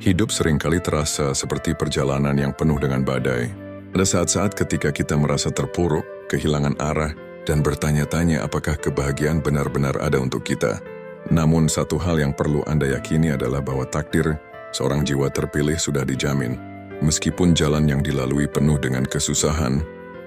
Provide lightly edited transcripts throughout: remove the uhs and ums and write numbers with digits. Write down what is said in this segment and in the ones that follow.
Hidup seringkali terasa seperti perjalanan yang penuh dengan badai. Ada saat-saat ketika kita merasa terpuruk, kehilangan arah, dan bertanya-tanya apakah kebahagiaan benar-benar ada untuk kita. Namun satu hal yang perlu Anda yakini adalah bahwa takdir seorang jiwa terpilih sudah dijamin. Meskipun jalan yang dilalui penuh dengan kesusahan,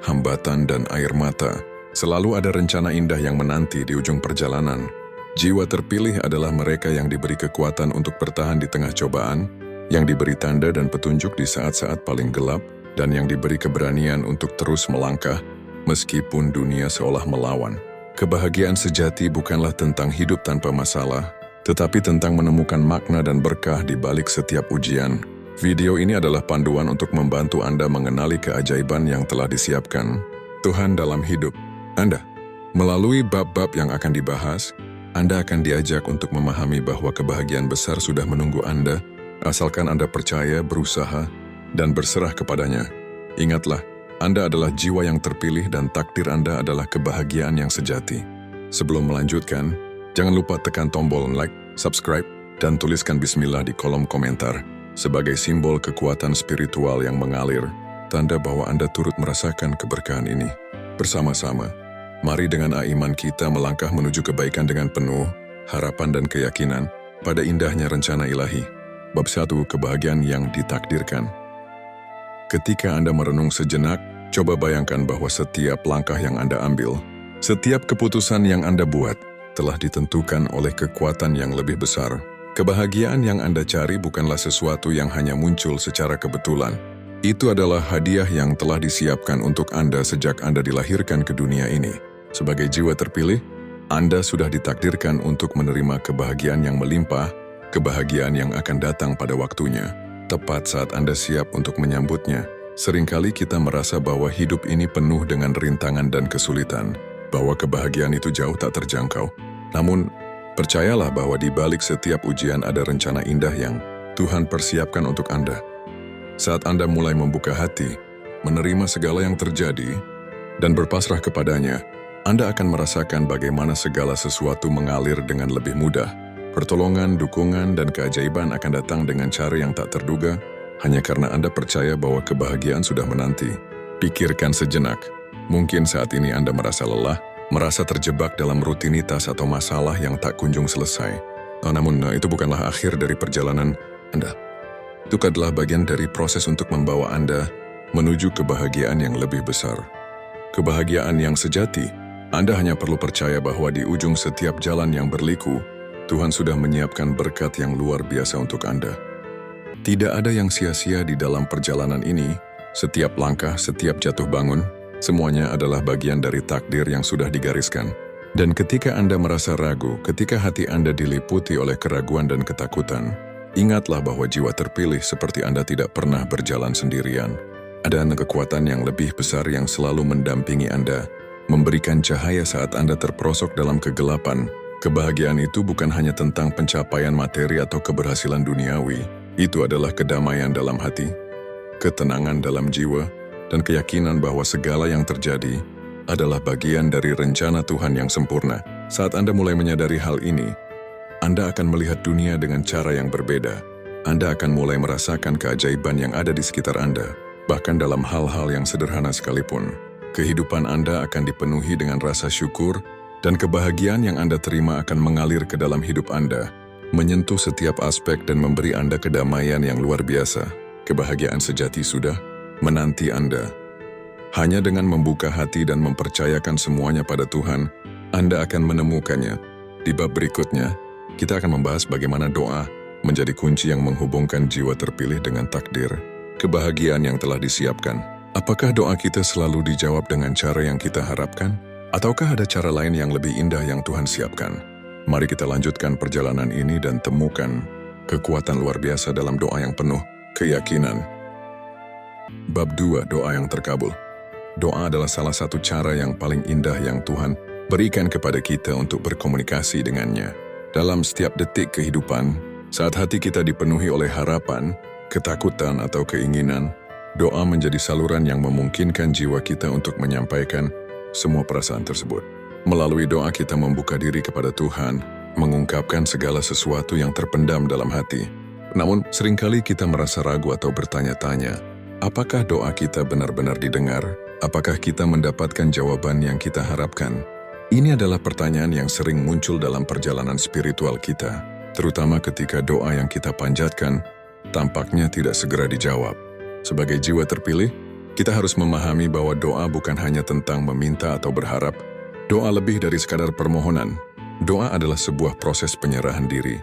hambatan, dan air mata, selalu ada rencana indah yang menanti di ujung perjalanan. Jiwa terpilih adalah mereka yang diberi kekuatan untuk bertahan di tengah cobaan, yang diberi tanda dan petunjuk di saat-saat paling gelap, dan yang diberi keberanian untuk terus melangkah, meskipun dunia seolah melawan. Kebahagiaan sejati bukanlah tentang hidup tanpa masalah, tetapi tentang menemukan makna dan berkah di balik setiap ujian. Video ini adalah panduan untuk membantu Anda mengenali keajaiban yang telah disiapkan Tuhan dalam hidup Anda. Melalui bab-bab yang akan dibahas, Anda akan diajak untuk memahami bahwa kebahagiaan besar sudah menunggu Anda, asalkan Anda percaya, berusaha, dan berserah kepadanya. Ingatlah, Anda adalah jiwa yang terpilih dan takdir Anda adalah kebahagiaan yang sejati. Sebelum melanjutkan, jangan lupa tekan tombol like, subscribe, dan tuliskan bismillah di kolom komentar sebagai simbol kekuatan spiritual yang mengalir, tanda bahwa Anda turut merasakan keberkahan ini. Bersama-sama, mari dengan iman kita melangkah menuju kebaikan dengan penuh harapan dan keyakinan pada indahnya rencana ilahi. Bab 1. Kebahagiaan yang ditakdirkan. Ketika Anda merenung sejenak, coba bayangkan bahwa setiap langkah yang Anda ambil, setiap keputusan yang Anda buat, telah ditentukan oleh kekuatan yang lebih besar. Kebahagiaan yang Anda cari bukanlah sesuatu yang hanya muncul secara kebetulan. Itu adalah hadiah yang telah disiapkan untuk Anda sejak Anda dilahirkan ke dunia ini. Sebagai jiwa terpilih, Anda sudah ditakdirkan untuk menerima kebahagiaan yang melimpah, kebahagiaan yang akan datang pada waktunya, tepat saat Anda siap untuk menyambutnya. Seringkali kita merasa bahwa hidup ini penuh dengan rintangan dan kesulitan, bahwa kebahagiaan itu jauh tak terjangkau. Namun, percayalah bahwa di balik setiap ujian ada rencana indah yang Tuhan persiapkan untuk Anda. Saat Anda mulai membuka hati, menerima segala yang terjadi, dan berpasrah kepadanya, Anda akan merasakan bagaimana segala sesuatu mengalir dengan lebih mudah. Pertolongan, dukungan, dan keajaiban akan datang dengan cara yang tak terduga, hanya karena Anda percaya bahwa kebahagiaan sudah menanti. Pikirkan sejenak, mungkin saat ini Anda merasa lelah, merasa terjebak dalam rutinitas atau masalah yang tak kunjung selesai. Namun itu bukanlah akhir dari perjalanan Anda. Itu adalah bagian dari proses untuk membawa Anda menuju kebahagiaan yang lebih besar. Kebahagiaan yang sejati, Anda hanya perlu percaya bahwa di ujung setiap jalan yang berliku, Tuhan sudah menyiapkan berkat yang luar biasa untuk Anda. Tidak ada yang sia-sia di dalam perjalanan ini. Setiap langkah, setiap jatuh bangun, semuanya adalah bagian dari takdir yang sudah digariskan. Dan ketika Anda merasa ragu, ketika hati Anda diliputi oleh keraguan dan ketakutan, ingatlah bahwa jiwa terpilih seperti Anda tidak pernah berjalan sendirian. Ada kekuatan yang lebih besar yang selalu mendampingi Anda, memberikan cahaya saat Anda terperosok dalam kegelapan. Kebahagiaan itu bukan hanya tentang pencapaian materi atau keberhasilan duniawi. Itu adalah kedamaian dalam hati, ketenangan dalam jiwa, dan keyakinan bahwa segala yang terjadi adalah bagian dari rencana Tuhan yang sempurna. Saat Anda mulai menyadari hal ini, Anda akan melihat dunia dengan cara yang berbeda. Anda akan mulai merasakan keajaiban yang ada di sekitar Anda, bahkan dalam hal-hal yang sederhana sekalipun. Kehidupan Anda akan dipenuhi dengan rasa syukur, dan kebahagiaan yang Anda terima akan mengalir ke dalam hidup Anda, menyentuh setiap aspek dan memberi Anda kedamaian yang luar biasa. Kebahagiaan sejati sudah menanti Anda. Hanya dengan membuka hati dan mempercayakan semuanya pada Tuhan, Anda akan menemukannya. Di bab berikutnya, kita akan membahas bagaimana doa menjadi kunci yang menghubungkan jiwa terpilih dengan takdir, kebahagiaan yang telah disiapkan. Apakah doa kita selalu dijawab dengan cara yang kita harapkan? Ataukah ada cara lain yang lebih indah yang Tuhan siapkan? Mari kita lanjutkan perjalanan ini dan temukan kekuatan luar biasa dalam doa yang penuh keyakinan. Bab 2. Doa yang terkabul. Doa adalah salah satu cara yang paling indah yang Tuhan berikan kepada kita untuk berkomunikasi dengannya. Dalam setiap detik kehidupan, saat hati kita dipenuhi oleh harapan, ketakutan, atau keinginan, doa menjadi saluran yang memungkinkan jiwa kita untuk menyampaikan semua perasaan tersebut. Melalui doa kita membuka diri kepada Tuhan, mengungkapkan segala sesuatu yang terpendam dalam hati. Namun, seringkali kita merasa ragu atau bertanya-tanya, apakah doa kita benar-benar didengar? Apakah kita mendapatkan jawaban yang kita harapkan? Ini adalah pertanyaan yang sering muncul dalam perjalanan spiritual kita, terutama ketika doa yang kita panjatkan tampaknya tidak segera dijawab. Sebagai jiwa terpilih, kita harus memahami bahwa doa bukan hanya tentang meminta atau berharap. Doa lebih dari sekadar permohonan. Doa adalah sebuah proses penyerahan diri,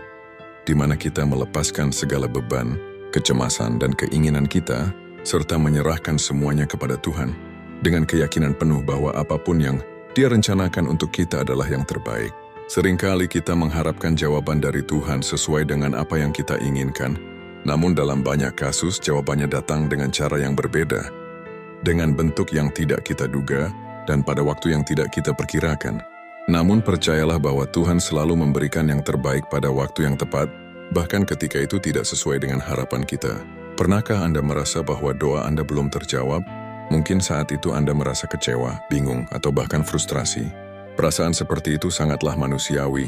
di mana kita melepaskan segala beban, kecemasan, dan keinginan kita, serta menyerahkan semuanya kepada Tuhan, dengan keyakinan penuh bahwa apapun yang Dia rencanakan untuk kita adalah yang terbaik. Seringkali kita mengharapkan jawaban dari Tuhan sesuai dengan apa yang kita inginkan, namun dalam banyak kasus jawabannya datang dengan cara yang berbeda, dengan bentuk yang tidak kita duga, dan pada waktu yang tidak kita perkirakan. Namun percayalah bahwa Tuhan selalu memberikan yang terbaik pada waktu yang tepat, bahkan ketika itu tidak sesuai dengan harapan kita. Pernahkah Anda merasa bahwa doa Anda belum terjawab? Mungkin saat itu Anda merasa kecewa, bingung, atau bahkan frustrasi. Perasaan seperti itu sangatlah manusiawi,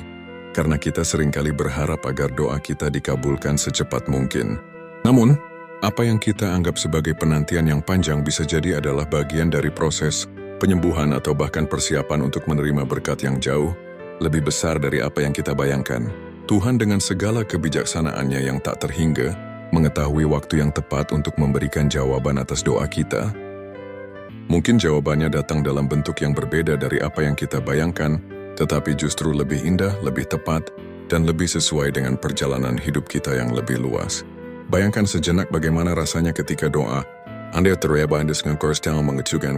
karena kita seringkali berharap agar doa kita dikabulkan secepat mungkin. Namun, apa yang kita anggap sebagai penantian yang panjang bisa jadi adalah bagian dari proses penyembuhan atau bahkan persiapan untuk menerima berkat yang jauh lebih besar dari apa yang kita bayangkan. Tuhan dengan segala kebijaksanaannya yang tak terhingga mengetahui waktu yang tepat untuk memberikan jawaban atas doa kita. Mungkin jawabannya datang dalam bentuk yang berbeda dari apa yang kita bayangkan, tetapi justru lebih indah, lebih tepat, dan lebih sesuai dengan perjalanan hidup kita yang lebih luas. Bayangkan sejenak bagaimana rasanya ketika doa Anda terlibat dengan korstel mengecukan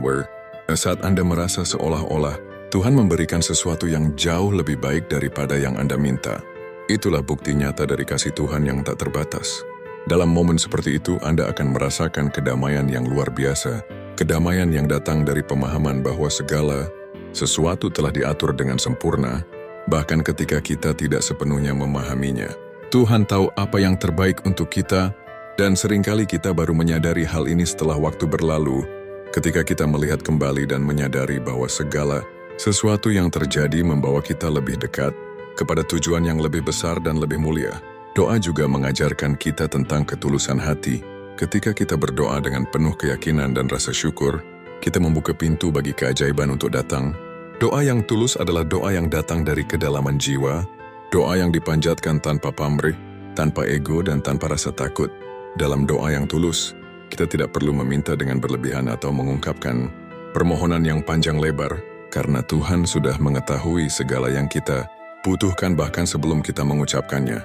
saat Anda merasa seolah-olah Tuhan memberikan sesuatu yang jauh lebih baik daripada yang Anda minta. Itulah bukti nyata dari kasih Tuhan yang tak terbatas. Dalam momen seperti itu, Anda akan merasakan kedamaian yang luar biasa, kedamaian yang datang dari pemahaman bahwa segala sesuatu telah diatur dengan sempurna, bahkan ketika kita tidak sepenuhnya memahaminya. Tuhan tahu apa yang terbaik untuk kita, dan seringkali kita baru menyadari hal ini setelah waktu berlalu, ketika kita melihat kembali dan menyadari bahwa segala sesuatu yang terjadi membawa kita lebih dekat kepada tujuan yang lebih besar dan lebih mulia. Doa juga mengajarkan kita tentang ketulusan hati. Ketika kita berdoa dengan penuh keyakinan dan rasa syukur, kita membuka pintu bagi keajaiban untuk datang. Doa yang tulus adalah doa yang datang dari kedalaman jiwa, doa yang dipanjatkan tanpa pamrih, tanpa ego, dan tanpa rasa takut. Dalam doa yang tulus, kita tidak perlu meminta dengan berlebihan atau mengungkapkan permohonan yang panjang lebar, karena Tuhan sudah mengetahui segala yang kita butuhkan bahkan sebelum kita mengucapkannya.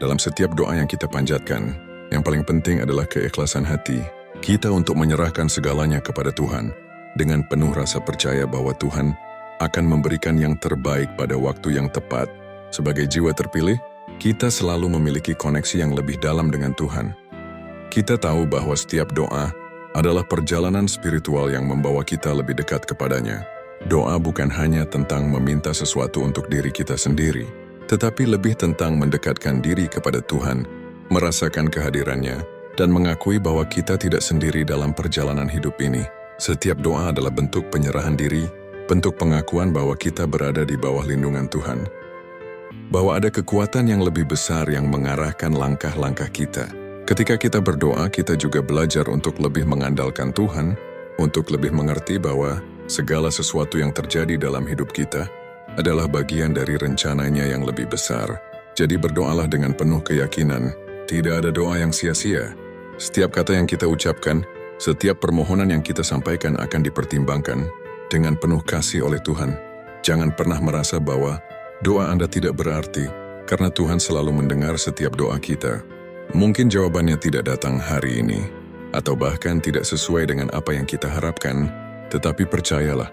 Dalam setiap doa yang kita panjatkan, yang paling penting adalah keikhlasan hati kita untuk menyerahkan segalanya kepada Tuhan, dengan penuh rasa percaya bahwa Tuhan akan memberikan yang terbaik pada waktu yang tepat. Sebagai jiwa terpilih, kita selalu memiliki koneksi yang lebih dalam dengan Tuhan. Kita tahu bahwa setiap doa adalah perjalanan spiritual yang membawa kita lebih dekat kepadanya. Doa bukan hanya tentang meminta sesuatu untuk diri kita sendiri, tetapi lebih tentang mendekatkan diri kepada Tuhan, merasakan kehadirannya, dan mengakui bahwa kita tidak sendiri dalam perjalanan hidup ini. Setiap doa adalah bentuk penyerahan diri, bentuk pengakuan bahwa kita berada di bawah lindungan Tuhan, bahwa ada kekuatan yang lebih besar yang mengarahkan langkah-langkah kita. Ketika kita berdoa, kita juga belajar untuk lebih mengandalkan Tuhan, untuk lebih mengerti bahwa segala sesuatu yang terjadi dalam hidup kita adalah bagian dari rencananya yang lebih besar. Jadi berdoalah dengan penuh keyakinan. Tidak ada doa yang sia-sia. Setiap kata yang kita ucapkan, setiap permohonan yang kita sampaikan akan dipertimbangkan dengan penuh kasih oleh Tuhan. Jangan pernah merasa bahwa doa Anda tidak berarti, karena Tuhan selalu mendengar setiap doa kita. Mungkin jawabannya tidak datang hari ini, atau bahkan tidak sesuai dengan apa yang kita harapkan, tetapi percayalah,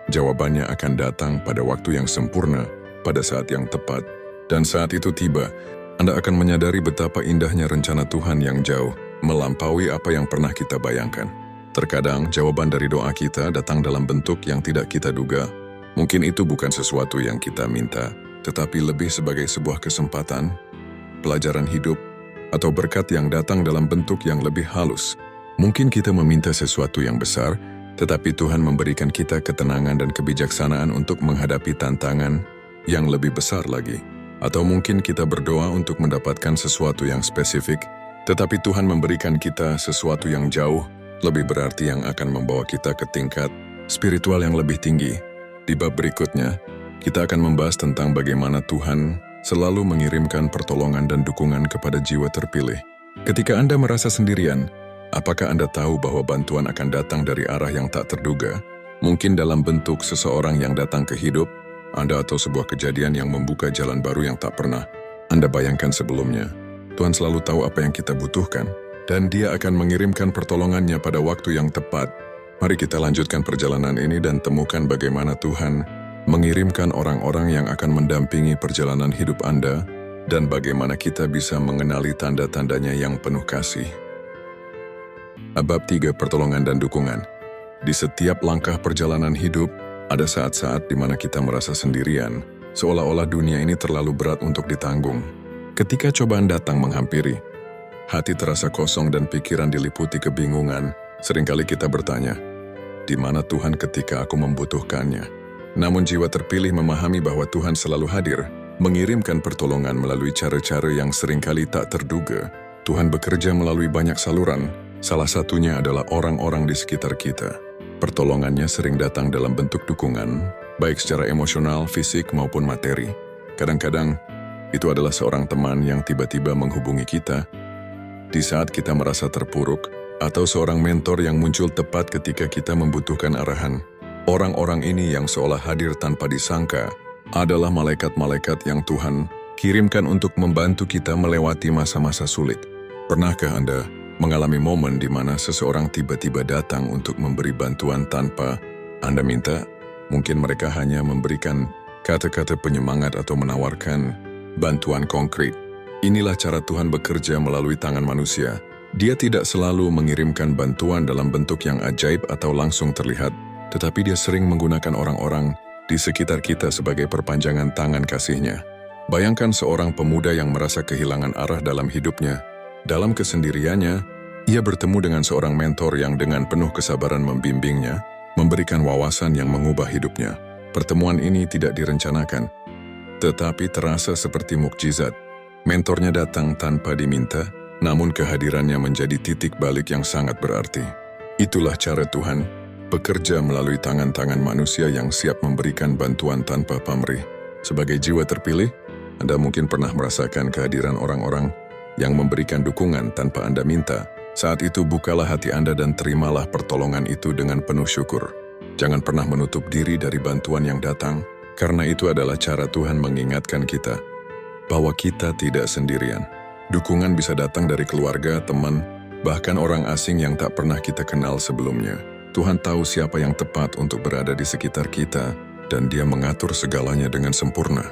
jawabannya akan datang pada waktu yang sempurna, pada saat yang tepat. Dan saat itu tiba, Anda akan menyadari betapa indahnya rencana Tuhan yang jauh, melampaui apa yang pernah kita bayangkan. Terkadang jawaban dari doa kita datang dalam bentuk yang tidak kita duga. Mungkin itu bukan sesuatu yang kita minta, tetapi lebih sebagai sebuah kesempatan, pelajaran hidup, atau berkat yang datang dalam bentuk yang lebih halus. Mungkin kita meminta sesuatu yang besar, tetapi Tuhan memberikan kita ketenangan dan kebijaksanaan untuk menghadapi tantangan yang lebih besar lagi. Atau mungkin kita berdoa untuk mendapatkan sesuatu yang spesifik, tetapi Tuhan memberikan kita sesuatu yang jauh, lebih berarti yang akan membawa kita ke tingkat spiritual yang lebih tinggi. Di bab berikutnya, kita akan membahas tentang bagaimana Tuhan selalu mengirimkan pertolongan dan dukungan kepada jiwa terpilih. Ketika Anda merasa sendirian, apakah Anda tahu bahwa bantuan akan datang dari arah yang tak terduga? Mungkin dalam bentuk seseorang yang datang ke hidup Anda atau sebuah kejadian yang membuka jalan baru yang tak pernah Anda bayangkan sebelumnya. Tuhan selalu tahu apa yang kita butuhkan, dan Dia akan mengirimkan pertolongannya pada waktu yang tepat. Mari kita lanjutkan perjalanan ini dan temukan bagaimana Tuhan mengirimkan orang-orang yang akan mendampingi perjalanan hidup Anda, dan bagaimana kita bisa mengenali tanda-tandanya yang penuh kasih. Bab 3, pertolongan dan dukungan. Di setiap langkah perjalanan hidup, ada saat-saat di mana kita merasa sendirian, seolah-olah dunia ini terlalu berat untuk ditanggung. Ketika cobaan datang menghampiri, hati terasa kosong dan pikiran diliputi kebingungan. Seringkali kita bertanya, di mana Tuhan ketika aku membutuhkannya? Namun jiwa terpilih memahami bahwa Tuhan selalu hadir, mengirimkan pertolongan melalui cara-cara yang seringkali tak terduga. Tuhan bekerja melalui banyak saluran, salah satunya adalah orang-orang di sekitar kita. Pertolongannya sering datang dalam bentuk dukungan, baik secara emosional, fisik, maupun materi. Kadang-kadang, itu adalah seorang teman yang tiba-tiba menghubungi kita di saat kita merasa terpuruk, atau seorang mentor yang muncul tepat ketika kita membutuhkan arahan. Orang-orang ini yang seolah hadir tanpa disangka adalah malaikat-malaikat yang Tuhan kirimkan untuk membantu kita melewati masa-masa sulit. Pernahkah Anda mengalami momen di mana seseorang tiba-tiba datang untuk memberi bantuan tanpa Anda minta? Mungkin mereka hanya memberikan kata-kata penyemangat atau menawarkan bantuan konkret. Inilah cara Tuhan bekerja melalui tangan manusia. Dia tidak selalu mengirimkan bantuan dalam bentuk yang ajaib atau langsung terlihat, tetapi Dia sering menggunakan orang-orang di sekitar kita sebagai perpanjangan tangan kasih-Nya. Bayangkan seorang pemuda yang merasa kehilangan arah dalam hidupnya. Dalam kesendiriannya, ia bertemu dengan seorang mentor yang dengan penuh kesabaran membimbingnya, memberikan wawasan yang mengubah hidupnya. Pertemuan ini tidak direncanakan, tetapi terasa seperti mukjizat. Mentornya datang tanpa diminta, namun kehadirannya menjadi titik balik yang sangat berarti. Itulah cara Tuhan bekerja melalui tangan-tangan manusia yang siap memberikan bantuan tanpa pamrih. Sebagai jiwa terpilih, Anda mungkin pernah merasakan kehadiran orang-orang yang memberikan dukungan tanpa Anda minta. Saat itu bukalah hati Anda dan terimalah pertolongan itu dengan penuh syukur. Jangan pernah menutup diri dari bantuan yang datang, karena itu adalah cara Tuhan mengingatkan kita bahwa kita tidak sendirian. Dukungan bisa datang dari keluarga, teman, bahkan orang asing yang tak pernah kita kenal sebelumnya. Tuhan tahu siapa yang tepat untuk berada di sekitar kita, dan Dia mengatur segalanya dengan sempurna.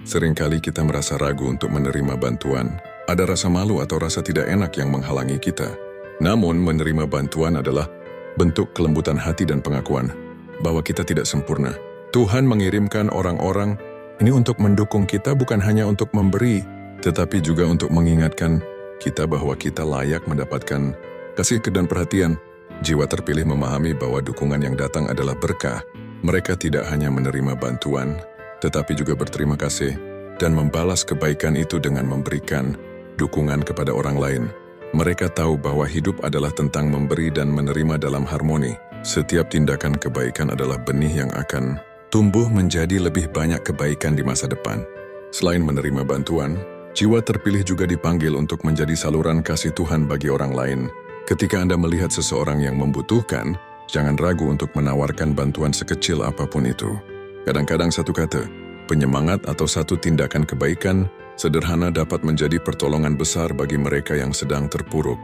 Seringkali kita merasa ragu untuk menerima bantuan. Ada rasa malu atau rasa tidak enak yang menghalangi kita. Namun, menerima bantuan adalah bentuk kelembutan hati dan pengakuan bahwa kita tidak sempurna. Tuhan mengirimkan orang-orang ini untuk mendukung kita, bukan hanya untuk memberi, tetapi juga untuk mengingatkan kita bahwa kita layak mendapatkan kasih dan perhatian. Jiwa terpilih memahami bahwa dukungan yang datang adalah berkah. Mereka tidak hanya menerima bantuan, tetapi juga berterima kasih dan membalas kebaikan itu dengan memberikan dukungan kepada orang lain. Mereka tahu bahwa hidup adalah tentang memberi dan menerima dalam harmoni. Setiap tindakan kebaikan adalah benih yang akan tumbuh menjadi lebih banyak kebaikan di masa depan. Selain menerima bantuan, jiwa terpilih juga dipanggil untuk menjadi saluran kasih Tuhan bagi orang lain. Ketika Anda melihat seseorang yang membutuhkan, jangan ragu untuk menawarkan bantuan sekecil apapun itu. Kadang-kadang satu kata, penyemangat atau satu tindakan kebaikan sederhana dapat menjadi pertolongan besar bagi mereka yang sedang terpuruk.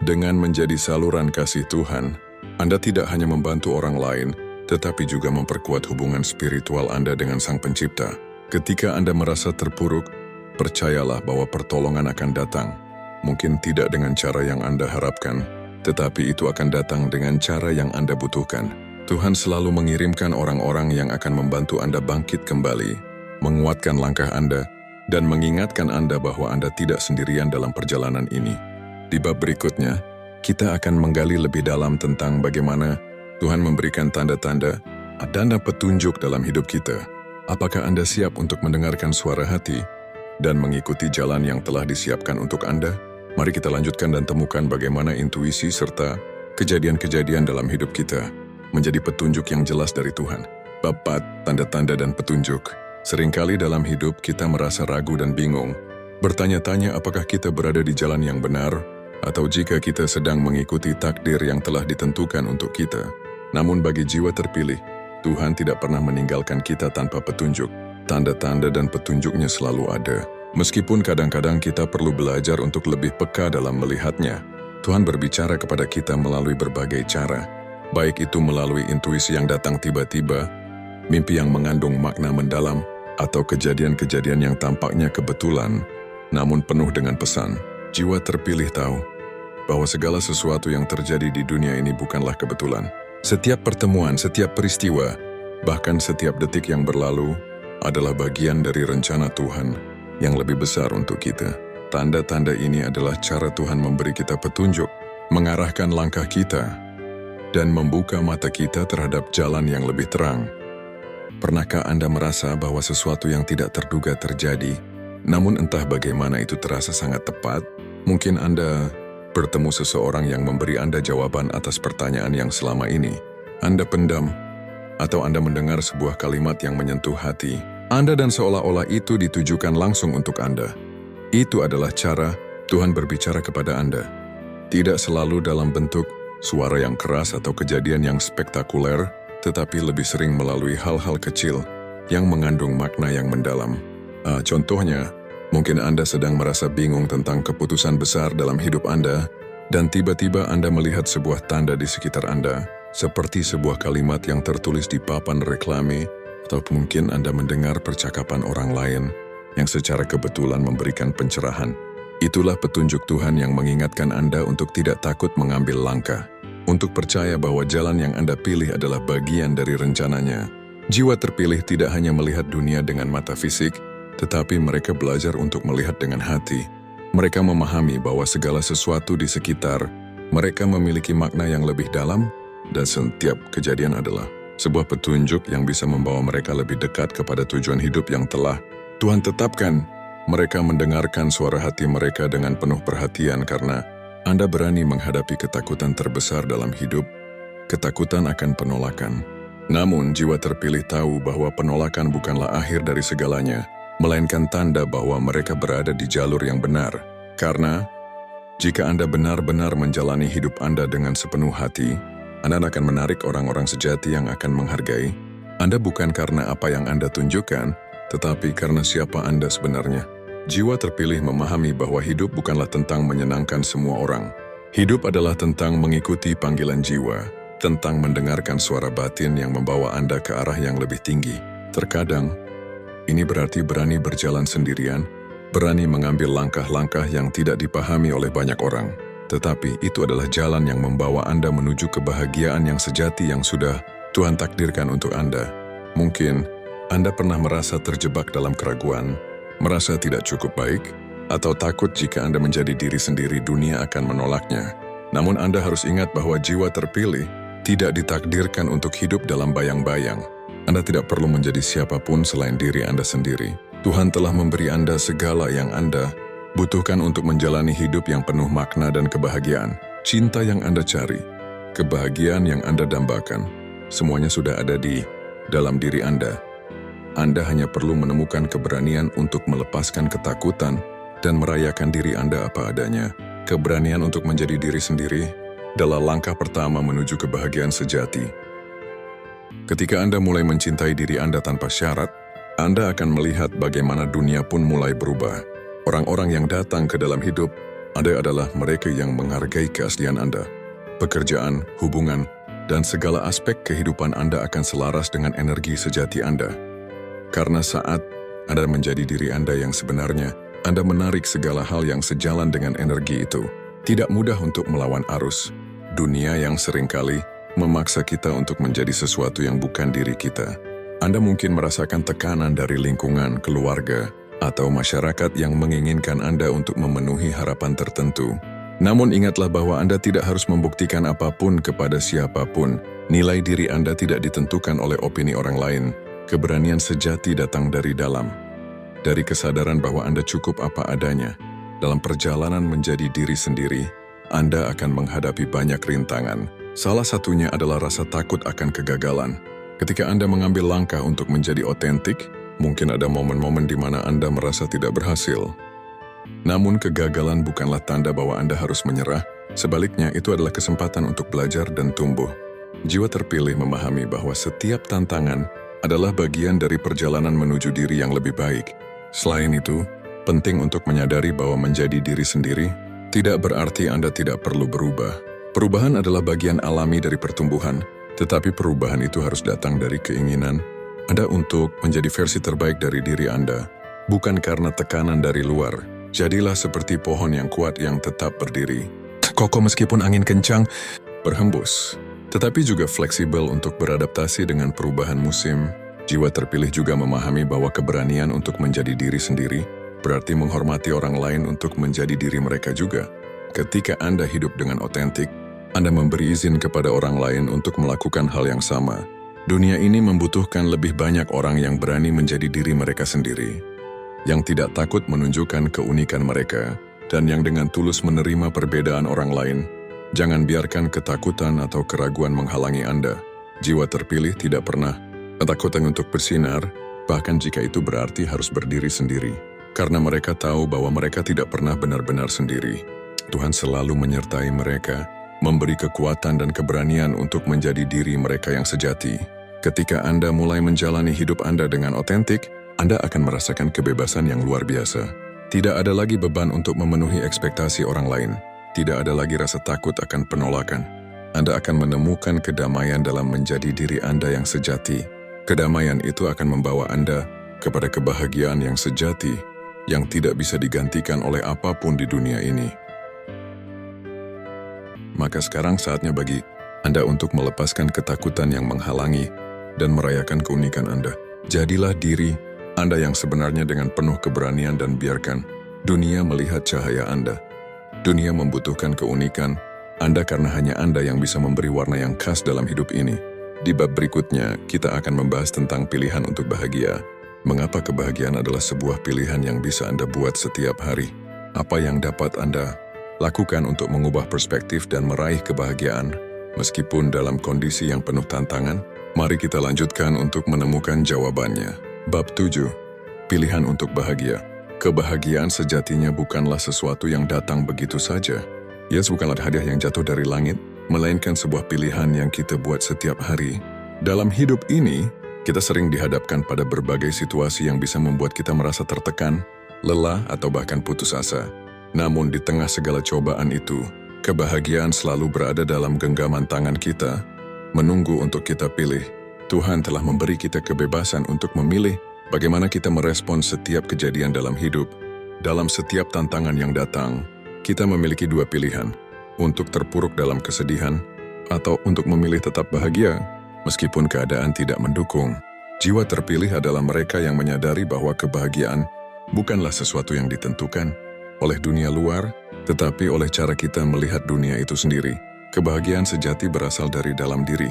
Dengan menjadi saluran kasih Tuhan, Anda tidak hanya membantu orang lain, tetapi juga memperkuat hubungan spiritual Anda dengan Sang Pencipta. Ketika Anda merasa terpuruk, percayalah bahwa pertolongan akan datang. Mungkin tidak dengan cara yang Anda harapkan, tetapi itu akan datang dengan cara yang Anda butuhkan. Tuhan selalu mengirimkan orang-orang yang akan membantu Anda bangkit kembali, menguatkan langkah Anda, dan mengingatkan Anda bahwa Anda tidak sendirian dalam perjalanan ini. Di bab berikutnya, kita akan menggali lebih dalam tentang bagaimana Tuhan memberikan tanda-tanda dan petunjuk dalam hidup kita. Apakah Anda siap untuk mendengarkan suara hati dan mengikuti jalan yang telah disiapkan untuk Anda? Mari kita lanjutkan dan temukan bagaimana intuisi serta kejadian-kejadian dalam hidup kita menjadi petunjuk yang jelas dari Tuhan. Bab 4, tanda-tanda dan petunjuk. Seringkali dalam hidup kita merasa ragu dan bingung, bertanya-tanya apakah kita berada di jalan yang benar, atau jika kita sedang mengikuti takdir yang telah ditentukan untuk kita. Namun bagi jiwa terpilih, Tuhan tidak pernah meninggalkan kita tanpa petunjuk. Tanda-tanda dan petunjuknya selalu ada. Meskipun kadang-kadang kita perlu belajar untuk lebih peka dalam melihatnya, Tuhan berbicara kepada kita melalui berbagai cara. Baik itu melalui intuisi yang datang tiba-tiba, mimpi yang mengandung makna mendalam, atau kejadian-kejadian yang tampaknya kebetulan, namun penuh dengan pesan. Jiwa terpilih tahu bahwa segala sesuatu yang terjadi di dunia ini bukanlah kebetulan. Setiap pertemuan, setiap peristiwa, bahkan setiap detik yang berlalu adalah bagian dari rencana Tuhan yang lebih besar untuk kita. Tanda-tanda ini adalah cara Tuhan memberi kita petunjuk, mengarahkan langkah kita, dan membuka mata kita terhadap jalan yang lebih terang. Pernahkah Anda merasa bahwa sesuatu yang tidak terduga terjadi, namun entah bagaimana itu terasa sangat tepat? Mungkin Anda bertemu seseorang yang memberi Anda jawaban atas pertanyaan yang selama ini Anda pendam, atau Anda mendengar sebuah kalimat yang menyentuh hati Anda dan seolah-olah itu ditujukan langsung untuk Anda. Itu adalah cara Tuhan berbicara kepada Anda. Tidak selalu dalam bentuk suara yang keras atau kejadian yang spektakuler, tetapi lebih sering melalui hal-hal kecil yang mengandung makna yang mendalam. Contohnya, mungkin Anda sedang merasa bingung tentang keputusan besar dalam hidup Anda, dan tiba-tiba Anda melihat sebuah tanda di sekitar Anda, seperti sebuah kalimat yang tertulis di papan reklame, atau mungkin Anda mendengar percakapan orang lain yang secara kebetulan memberikan pencerahan. Itulah petunjuk Tuhan yang mengingatkan Anda untuk tidak takut mengambil langkah, untuk percaya bahwa jalan yang Anda pilih adalah bagian dari rencananya. Jiwa terpilih tidak hanya melihat dunia dengan mata fisik, tetapi mereka belajar untuk melihat dengan hati. Mereka memahami bahwa segala sesuatu di sekitar mereka memiliki makna yang lebih dalam, dan setiap kejadian adalah sebuah petunjuk yang bisa membawa mereka lebih dekat kepada tujuan hidup yang telah Tuhan tetapkan. Mereka mendengarkan suara hati mereka dengan penuh perhatian karena Anda berani menghadapi ketakutan terbesar dalam hidup, ketakutan akan penolakan. Namun jiwa terpilih tahu bahwa penolakan bukanlah akhir dari segalanya, melainkan tanda bahwa mereka berada di jalur yang benar. Karena jika Anda benar-benar menjalani hidup Anda dengan sepenuh hati, Anda akan menarik orang-orang sejati yang akan menghargai Anda bukan karena apa yang Anda tunjukkan, tetapi karena siapa Anda sebenarnya. Jiwa terpilih memahami bahwa hidup bukanlah tentang menyenangkan semua orang. Hidup adalah tentang mengikuti panggilan jiwa, tentang mendengarkan suara batin yang membawa Anda ke arah yang lebih tinggi. Terkadang, ini berarti berani berjalan sendirian, berani mengambil langkah-langkah yang tidak dipahami oleh banyak orang. Tetapi itu adalah jalan yang membawa Anda menuju kebahagiaan yang sejati yang sudah Tuhan takdirkan untuk Anda. Mungkin Anda pernah merasa terjebak dalam keraguan, merasa tidak cukup baik, atau takut jika Anda menjadi diri sendiri dunia akan menolaknya. Namun Anda harus ingat bahwa jiwa terpilih tidak ditakdirkan untuk hidup dalam bayang-bayang. Anda tidak perlu menjadi siapapun selain diri Anda sendiri. Tuhan telah memberi Anda segala yang Anda butuhkan untuk menjalani hidup yang penuh makna dan kebahagiaan. Cinta yang Anda cari, kebahagiaan yang Anda dambakan, semuanya sudah ada di dalam diri Anda. Anda hanya perlu menemukan keberanian untuk melepaskan ketakutan dan merayakan diri Anda apa adanya. Keberanian untuk menjadi diri sendiri adalah langkah pertama menuju kebahagiaan sejati. Ketika Anda mulai mencintai diri Anda tanpa syarat, Anda akan melihat bagaimana dunia pun mulai berubah. Orang-orang yang datang ke dalam hidup Anda adalah mereka yang menghargai keaslian Anda. Pekerjaan, hubungan, dan segala aspek kehidupan Anda akan selaras dengan energi sejati Anda. Karena saat Anda menjadi diri Anda yang sebenarnya, Anda menarik segala hal yang sejalan dengan energi itu. Tidak mudah untuk melawan arus dunia yang seringkali memaksa kita untuk menjadi sesuatu yang bukan diri kita. Anda mungkin merasakan tekanan dari lingkungan, keluarga, atau masyarakat yang menginginkan Anda untuk memenuhi harapan tertentu. Namun ingatlah bahwa Anda tidak harus membuktikan apapun kepada siapapun. Nilai diri Anda tidak ditentukan oleh opini orang lain, Keberanian sejati datang dari dalam, dari kesadaran bahwa Anda cukup apa adanya. Dalam perjalanan menjadi diri sendiri, Anda akan menghadapi banyak rintangan. Salah satunya adalah rasa takut akan kegagalan. Ketika Anda mengambil langkah untuk menjadi otentik, mungkin ada momen-momen di mana Anda merasa tidak berhasil. Namun kegagalan bukanlah tanda bahwa Anda harus menyerah. Sebaliknya, itu adalah kesempatan untuk belajar dan tumbuh. Jiwa terpilih memahami bahwa setiap tantangan adalah bagian dari perjalanan menuju diri yang lebih baik. Selain itu, penting untuk menyadari bahwa menjadi diri sendiri tidak berarti Anda tidak perlu berubah. Perubahan adalah bagian alami dari pertumbuhan, tetapi perubahan itu harus datang dari keinginan Anda untuk menjadi versi terbaik dari diri Anda, bukan karena tekanan dari luar. Jadilah seperti pohon yang kuat yang tetap berdiri, kokoh meskipun angin kencang berhembus, tetapi juga fleksibel untuk beradaptasi dengan perubahan musim. Jiwa terpilih juga memahami bahwa keberanian untuk menjadi diri sendiri berarti menghormati orang lain untuk menjadi diri mereka juga. Ketika Anda hidup dengan otentik, Anda memberi izin kepada orang lain untuk melakukan hal yang sama. Dunia ini membutuhkan lebih banyak orang yang berani menjadi diri mereka sendiri, yang tidak takut menunjukkan keunikan mereka, dan yang dengan tulus menerima perbedaan orang lain. Jangan biarkan ketakutan atau keraguan menghalangi Anda. Jiwa terpilih tidak pernah ketakutan untuk bersinar, bahkan jika itu berarti harus berdiri sendiri. Karena mereka tahu bahwa mereka tidak pernah benar-benar sendiri. Tuhan selalu menyertai mereka, memberi kekuatan dan keberanian untuk menjadi diri mereka yang sejati. Ketika Anda mulai menjalani hidup Anda dengan otentik, Anda akan merasakan kebebasan yang luar biasa. Tidak ada lagi beban untuk memenuhi ekspektasi orang lain. Tidak ada lagi rasa takut akan penolakan. Anda akan menemukan kedamaian dalam menjadi diri Anda yang sejati. Kedamaian itu akan membawa Anda kepada kebahagiaan yang sejati, yang tidak bisa digantikan oleh apapun di dunia ini. Maka sekarang saatnya bagi Anda untuk melepaskan ketakutan yang menghalangi dan merayakan keunikan Anda. Jadilah diri Anda yang sebenarnya dengan penuh keberanian dan biarkan dunia melihat cahaya Anda. Dunia membutuhkan keunikan Anda karena hanya Anda yang bisa memberi warna yang khas dalam hidup ini. Di bab berikutnya, kita akan membahas tentang pilihan untuk bahagia. Mengapa kebahagiaan adalah sebuah pilihan yang bisa Anda buat setiap hari? Apa yang dapat Anda lakukan untuk mengubah perspektif dan meraih kebahagiaan? Meskipun dalam kondisi yang penuh tantangan, mari kita lanjutkan untuk menemukan jawabannya. Bab 7. Pilihan untuk bahagia. Kebahagiaan sejatinya bukanlah sesuatu yang datang begitu saja. Ia bukanlah hadiah yang jatuh dari langit, melainkan sebuah pilihan yang kita buat setiap hari. Dalam hidup ini, kita sering dihadapkan pada berbagai situasi yang bisa membuat kita merasa tertekan, lelah, atau bahkan putus asa. Namun di tengah segala cobaan itu, kebahagiaan selalu berada dalam genggaman tangan kita, menunggu untuk kita pilih. Tuhan telah memberi kita kebebasan untuk memilih bagaimana kita merespons setiap kejadian dalam hidup. Dalam setiap tantangan yang datang, kita memiliki dua pilihan, untuk terpuruk dalam kesedihan, atau untuk memilih tetap bahagia. Meskipun keadaan tidak mendukung, jiwa terpilih adalah mereka yang menyadari bahwa kebahagiaan bukanlah sesuatu yang ditentukan oleh dunia luar, tetapi oleh cara kita melihat dunia itu sendiri. Kebahagiaan sejati berasal dari dalam diri.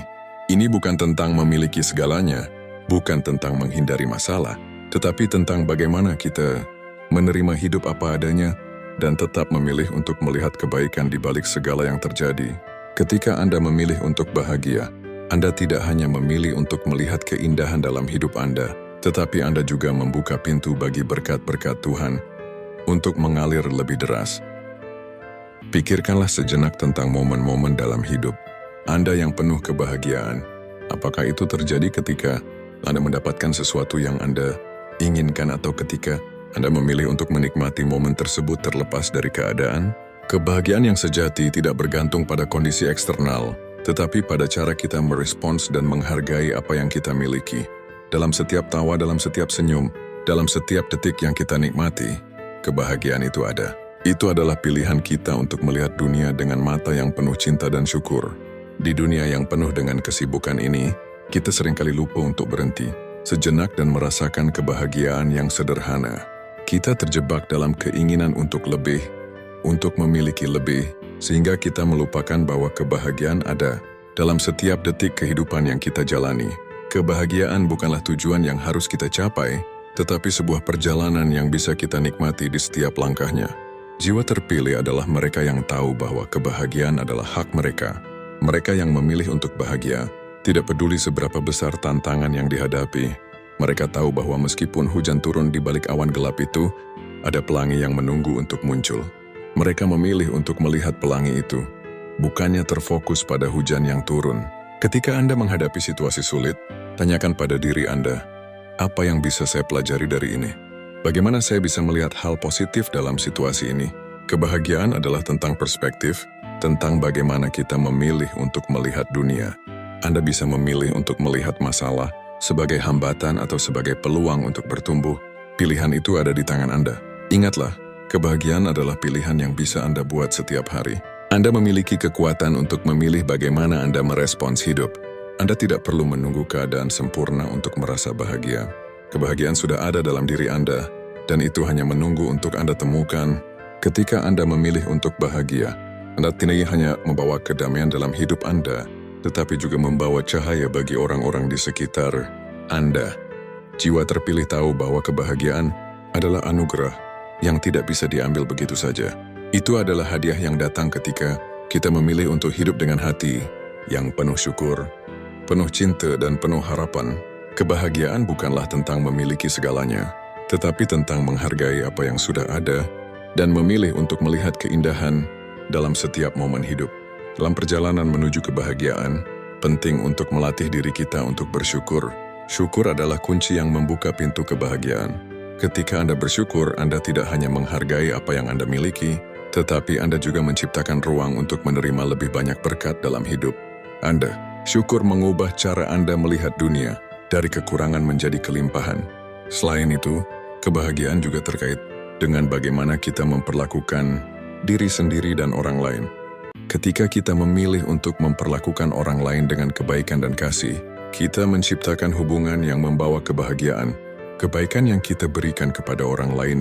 Ini bukan tentang memiliki segalanya, bukan tentang menghindari masalah, tetapi tentang bagaimana kita menerima hidup apa adanya dan tetap memilih untuk melihat kebaikan di balik segala yang terjadi. Ketika Anda memilih untuk bahagia, Anda tidak hanya memilih untuk melihat keindahan dalam hidup Anda, tetapi Anda juga membuka pintu bagi berkat-berkat Tuhan untuk mengalir lebih deras. Pikirkanlah sejenak tentang momen-momen dalam hidup Anda yang penuh kebahagiaan. Apakah itu terjadi ketika Anda mendapatkan sesuatu yang Anda inginkan atau ketika Anda memilih untuk menikmati momen tersebut terlepas dari keadaan? Kebahagiaan yang sejati tidak bergantung pada kondisi eksternal, tetapi pada cara kita merespons dan menghargai apa yang kita miliki. Dalam setiap tawa, dalam setiap senyum, dalam setiap detik yang kita nikmati, kebahagiaan itu ada. Itu adalah pilihan kita untuk melihat dunia dengan mata yang penuh cinta dan syukur. Di dunia yang penuh dengan kesibukan ini, kita seringkali lupa untuk berhenti sejenak dan merasakan kebahagiaan yang sederhana. Kita terjebak dalam keinginan untuk lebih, untuk memiliki lebih, sehingga kita melupakan bahwa kebahagiaan ada dalam setiap detik kehidupan yang kita jalani. Kebahagiaan bukanlah tujuan yang harus kita capai, tetapi sebuah perjalanan yang bisa kita nikmati di setiap langkahnya. Jiwa terpilih adalah mereka yang tahu bahwa kebahagiaan adalah hak mereka. Mereka yang memilih untuk bahagia, tidak peduli seberapa besar tantangan yang dihadapi. Mereka tahu bahwa meskipun hujan turun di balik awan gelap itu, ada pelangi yang menunggu untuk muncul. Mereka memilih untuk melihat pelangi itu, bukannya terfokus pada hujan yang turun. Ketika Anda menghadapi situasi sulit, tanyakan pada diri Anda, apa yang bisa saya pelajari dari ini? Bagaimana saya bisa melihat hal positif dalam situasi ini? Kebahagiaan adalah tentang perspektif, tentang bagaimana kita memilih untuk melihat dunia. Anda bisa memilih untuk melihat masalah sebagai hambatan atau sebagai peluang untuk bertumbuh. Pilihan itu ada di tangan Anda. Ingatlah, kebahagiaan adalah pilihan yang bisa Anda buat setiap hari. Anda memiliki kekuatan untuk memilih bagaimana Anda merespons hidup. Anda tidak perlu menunggu keadaan sempurna untuk merasa bahagia. Kebahagiaan sudah ada dalam diri Anda, dan itu hanya menunggu untuk Anda temukan. Ketika Anda memilih untuk bahagia, Anda tidak hanya membawa kedamaian dalam hidup Anda, tetapi juga membawa cahaya bagi orang-orang di sekitar Anda. Jiwa terpilih tahu bahwa kebahagiaan adalah anugerah yang tidak bisa diambil begitu saja. Itu adalah hadiah yang datang ketika kita memilih untuk hidup dengan hati yang penuh syukur, penuh cinta dan penuh harapan. Kebahagiaan bukanlah tentang memiliki segalanya, tetapi tentang menghargai apa yang sudah ada dan memilih untuk melihat keindahan dalam setiap momen hidup. Dalam perjalanan menuju kebahagiaan, penting untuk melatih diri kita untuk bersyukur. Syukur adalah kunci yang membuka pintu kebahagiaan. Ketika Anda bersyukur, Anda tidak hanya menghargai apa yang Anda miliki, tetapi Anda juga menciptakan ruang untuk menerima lebih banyak berkat dalam hidup Anda. Syukur mengubah cara Anda melihat dunia, dari kekurangan menjadi kelimpahan. Selain itu, kebahagiaan juga terkait dengan bagaimana kita memperlakukan diri sendiri dan orang lain. Ketika kita memilih untuk memperlakukan orang lain dengan kebaikan dan kasih, kita menciptakan hubungan yang membawa kebahagiaan. Kebaikan yang kita berikan kepada orang lain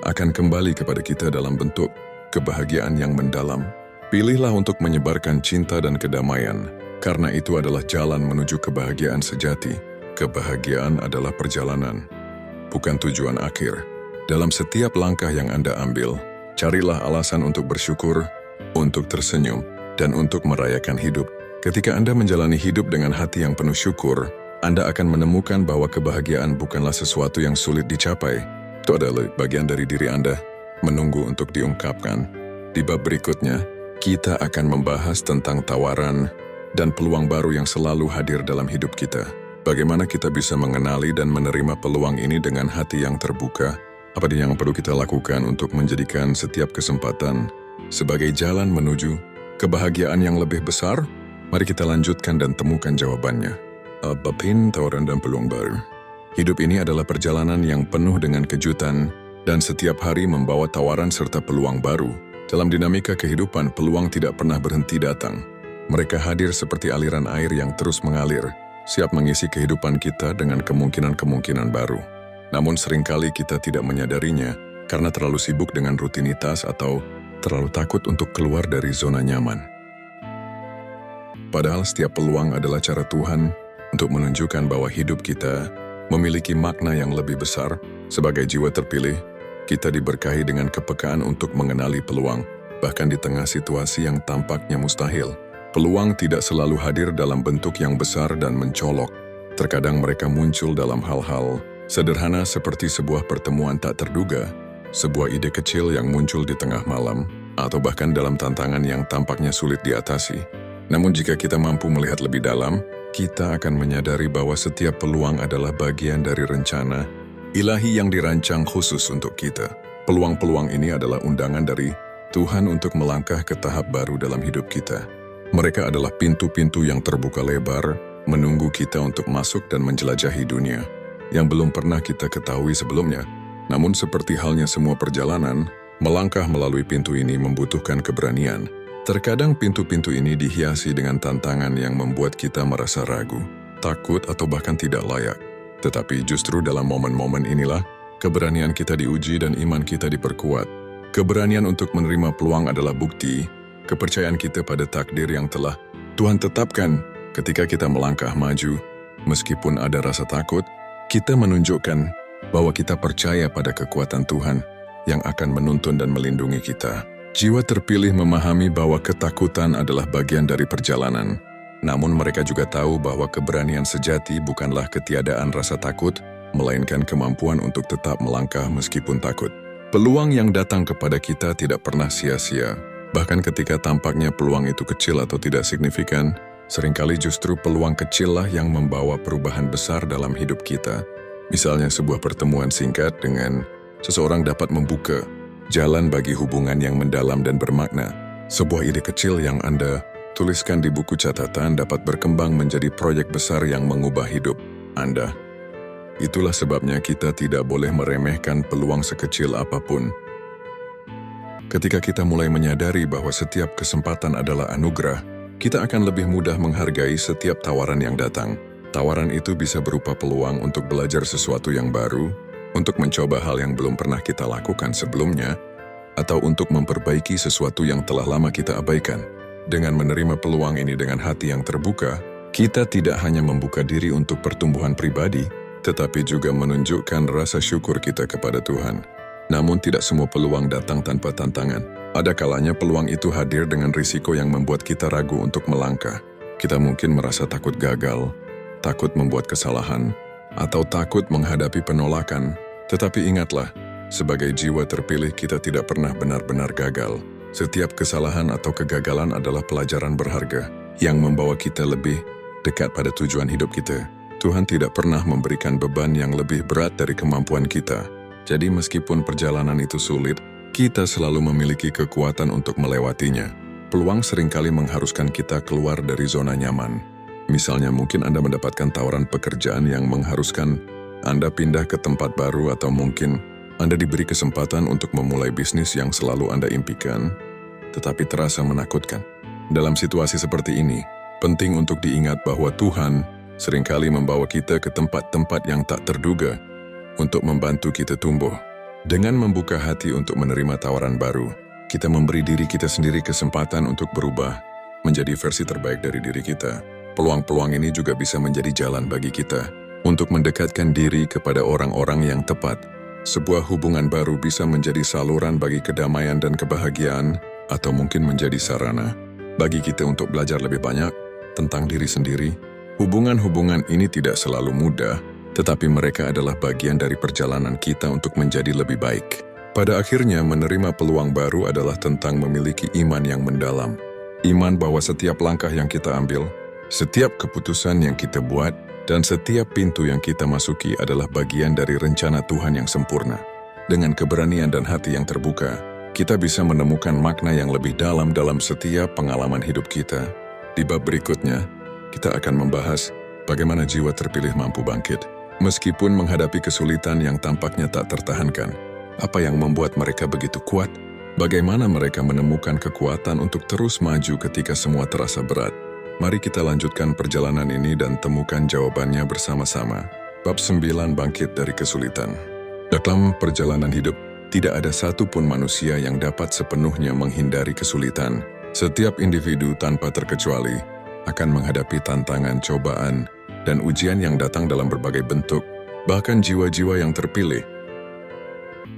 akan kembali kepada kita dalam bentuk kebahagiaan yang mendalam. Pilihlah untuk menyebarkan cinta dan kedamaian, karena itu adalah jalan menuju kebahagiaan sejati. Kebahagiaan adalah perjalanan, bukan tujuan akhir. Dalam setiap langkah yang Anda ambil, carilah alasan untuk bersyukur, untuk tersenyum, dan untuk merayakan hidup. Ketika Anda menjalani hidup dengan hati yang penuh syukur, Anda akan menemukan bahwa kebahagiaan bukanlah sesuatu yang sulit dicapai. Itu adalah bagian dari diri Anda, menunggu untuk diungkapkan. Di bab berikutnya, kita akan membahas tentang tawaran dan peluang baru yang selalu hadir dalam hidup kita. Bagaimana kita bisa mengenali dan menerima peluang ini dengan hati yang terbuka? Apa yang perlu kita lakukan untuk menjadikan setiap kesempatan sebagai jalan menuju kebahagiaan yang lebih besar? Mari kita lanjutkan dan temukan jawabannya. Bapin, tawaran dan peluang baru. Hidup ini adalah perjalanan yang penuh dengan kejutan, dan setiap hari membawa tawaran serta peluang baru. Dalam dinamika kehidupan, peluang tidak pernah berhenti datang. Mereka hadir seperti aliran air yang terus mengalir, siap mengisi kehidupan kita dengan kemungkinan-kemungkinan baru. Namun seringkali kita tidak menyadarinya karena terlalu sibuk dengan rutinitas atau terlalu takut untuk keluar dari zona nyaman. Padahal setiap peluang adalah cara Tuhan untuk menunjukkan bahwa hidup kita memiliki makna yang lebih besar. Sebagai jiwa terpilih, kita diberkahi dengan kepekaan untuk mengenali peluang, bahkan di tengah situasi yang tampaknya mustahil. Peluang tidak selalu hadir dalam bentuk yang besar dan mencolok. Terkadang mereka muncul dalam hal-hal sederhana seperti sebuah pertemuan tak terduga, sebuah ide kecil yang muncul di tengah malam, atau bahkan dalam tantangan yang tampaknya sulit diatasi. Namun jika kita mampu melihat lebih dalam, kita akan menyadari bahwa setiap peluang adalah bagian dari rencana ilahi yang dirancang khusus untuk kita. Peluang-peluang ini adalah undangan dari Tuhan untuk melangkah ke tahap baru dalam hidup kita. Mereka adalah pintu-pintu yang terbuka lebar, menunggu kita untuk masuk dan menjelajahi dunia yang belum pernah kita ketahui sebelumnya. Namun seperti halnya semua perjalanan, melangkah melalui pintu ini membutuhkan keberanian. Terkadang pintu-pintu ini dihiasi dengan tantangan yang membuat kita merasa ragu, takut atau bahkan tidak layak. Tetapi justru dalam momen-momen inilah, keberanian kita diuji dan iman kita diperkuat. Keberanian untuk menerima peluang adalah bukti kepercayaan kita pada takdir yang telah Tuhan tetapkan. Ketika kita melangkah maju, Meskipun ada rasa takut, kita menunjukkan bahwa kita percaya pada kekuatan Tuhan yang akan menuntun dan melindungi kita. Jiwa terpilih memahami bahwa ketakutan adalah bagian dari perjalanan. Namun mereka juga tahu bahwa keberanian sejati bukanlah ketiadaan rasa takut, melainkan kemampuan untuk tetap melangkah meskipun takut. Peluang yang datang kepada kita tidak pernah sia-sia. Bahkan ketika tampaknya peluang itu kecil atau tidak signifikan, seringkali justru peluang kecillah yang membawa perubahan besar dalam hidup kita. Misalnya sebuah pertemuan singkat dengan seseorang dapat membuka jalan bagi hubungan yang mendalam dan bermakna. Sebuah ide kecil yang Anda tuliskan di buku catatan dapat berkembang menjadi proyek besar yang mengubah hidup Anda. Itulah sebabnya kita tidak boleh meremehkan peluang sekecil apapun. Ketika kita mulai menyadari bahwa setiap kesempatan adalah anugerah, kita akan lebih mudah menghargai setiap tawaran yang datang. Tawaran itu bisa berupa peluang untuk belajar sesuatu yang baru, untuk mencoba hal yang belum pernah kita lakukan sebelumnya, atau untuk memperbaiki sesuatu yang telah lama kita abaikan. Dengan menerima peluang ini dengan hati yang terbuka, kita tidak hanya membuka diri untuk pertumbuhan pribadi, tetapi juga menunjukkan rasa syukur kita kepada Tuhan. Namun tidak semua peluang datang tanpa tantangan. Ada kalanya peluang itu hadir dengan risiko yang membuat kita ragu untuk melangkah. Kita mungkin merasa takut gagal, takut membuat kesalahan, atau takut menghadapi penolakan. Tetapi ingatlah, sebagai jiwa terpilih kita tidak pernah benar-benar gagal. Setiap kesalahan atau kegagalan adalah pelajaran berharga yang membawa kita lebih dekat pada tujuan hidup kita. Tuhan tidak pernah memberikan beban yang lebih berat dari kemampuan kita. Jadi meskipun perjalanan itu sulit, kita selalu memiliki kekuatan untuk melewatinya. Peluang seringkali mengharuskan kita keluar dari zona nyaman. Misalnya mungkin Anda mendapatkan tawaran pekerjaan yang mengharuskan Anda pindah ke tempat baru, atau mungkin Anda diberi kesempatan untuk memulai bisnis yang selalu Anda impikan, tetapi terasa menakutkan. Dalam situasi seperti ini, penting untuk diingat bahwa Tuhan seringkali membawa kita ke tempat-tempat yang tak terduga untuk membantu kita tumbuh. Dengan membuka hati untuk menerima tawaran baru, kita memberi diri kita sendiri kesempatan untuk berubah menjadi versi terbaik dari diri kita. Peluang-peluang ini juga bisa menjadi jalan bagi kita untuk mendekatkan diri kepada orang-orang yang tepat. Sebuah hubungan baru bisa menjadi saluran bagi kedamaian dan kebahagiaan, atau mungkin menjadi sarana bagi kita untuk belajar lebih banyak tentang diri sendiri. Hubungan-hubungan ini tidak selalu mudah, tetapi mereka adalah bagian dari perjalanan kita untuk menjadi lebih baik. Pada akhirnya, menerima peluang baru adalah tentang memiliki iman yang mendalam. Iman bahwa setiap langkah yang kita ambil, setiap keputusan yang kita buat, dan setiap pintu yang kita masuki adalah bagian dari rencana Tuhan yang sempurna. Dengan keberanian dan hati yang terbuka, kita bisa menemukan makna yang lebih dalam setiap pengalaman hidup kita. Di bab berikutnya, kita akan membahas bagaimana jiwa terpilih mampu bangkit meskipun menghadapi kesulitan yang tampaknya tak tertahankan. Apa yang membuat mereka begitu kuat? Bagaimana mereka menemukan kekuatan untuk terus maju ketika semua terasa berat? Mari kita lanjutkan perjalanan ini dan temukan jawabannya bersama-sama. Bab 9, bangkit dari kesulitan. Dalam perjalanan hidup, tidak ada satupun manusia yang dapat sepenuhnya menghindari kesulitan. Setiap individu tanpa terkecuali akan menghadapi tantangan, cobaan, dan ujian yang datang dalam berbagai bentuk. Bahkan jiwa-jiwa yang terpilih,